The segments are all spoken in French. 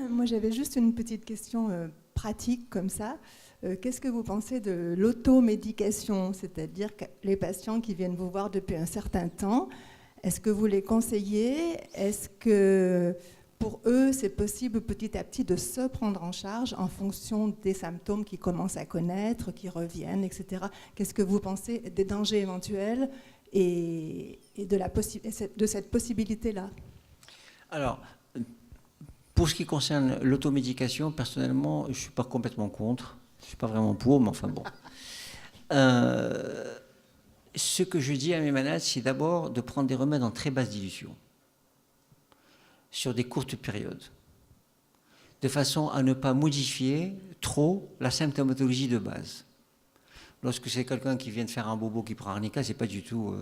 Moi, j'avais juste une petite question pratique comme ça. Qu'est-ce que vous pensez de l'automédication? C'est-à-dire que les patients qui viennent vous voir depuis un certain temps, est-ce que vous les conseillez? Est-ce que pour eux, c'est possible petit à petit de se prendre en charge en fonction des symptômes qu'ils commencent à connaître, qui reviennent, etc. Qu'est-ce que vous pensez des dangers éventuels et de cette possibilité-là? Alors, pour ce qui concerne l'automédication, personnellement, je ne suis pas complètement contre. Je ne suis pas vraiment pour, mais enfin bon. Ce que je dis à mes malades, c'est d'abord de prendre des remèdes en très basse dilution, sur des courtes périodes, de façon à ne pas modifier trop la symptomatologie de base. Lorsque c'est quelqu'un qui vient de faire un bobo qui prend arnica, ce n'est pas du tout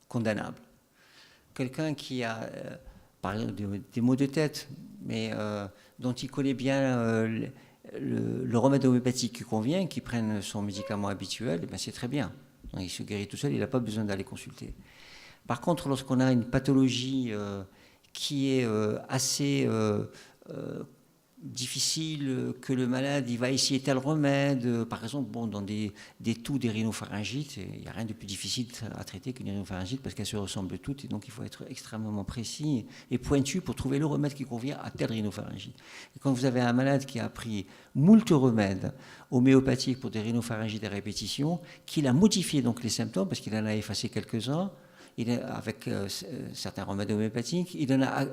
condamnable. Quelqu'un qui a, par exemple, des maux de tête, mais dont il connaît bien le remède homéopathique qui convient, qui prenne son médicament habituel, eh bien c'est très bien. Donc, il se guérit tout seul, il n'a pas besoin d'aller consulter. Par contre, lorsqu'on a une pathologie qui est assez difficile, que le malade il va essayer tel remède, par exemple, bon, dans des toux des rhinopharyngites, il n'y a rien de plus difficile à traiter qu'une rhinopharyngite parce qu'elles se ressemblent toutes et donc il faut être extrêmement précis et pointu pour trouver le remède qui convient à telle rhinopharyngite. Et quand vous avez un malade qui a pris moult remèdes homéopathiques pour des rhinopharyngites à répétition, qu'il a modifié donc les symptômes parce qu'il en a effacé quelques-uns, avec certains remèdes homéopathiques, il en a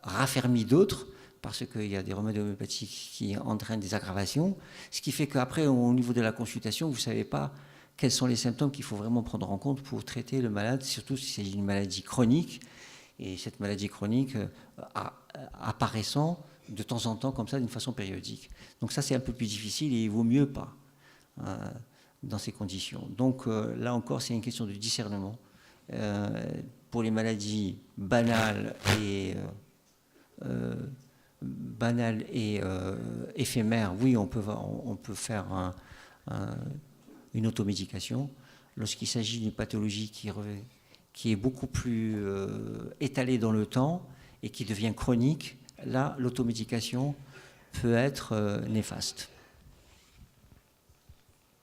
raffermi d'autres, parce qu'il y a des remèdes homéopathiques qui entraînent des aggravations, ce qui fait qu'après, au niveau de la consultation, vous ne savez pas quels sont les symptômes qu'il faut vraiment prendre en compte pour traiter le malade, surtout si c'est une maladie chronique, et cette maladie chronique apparaissant de temps en temps comme ça, d'une façon périodique. Donc ça, c'est un peu plus difficile et il vaut mieux pas dans ces conditions. Donc là encore, c'est une question de discernement. Pour les maladies banales et éphémères, oui, on peut faire une automédication. Lorsqu'il s'agit d'une pathologie qui est beaucoup plus étalée dans le temps et qui devient chronique, là, l'automédication peut être néfaste.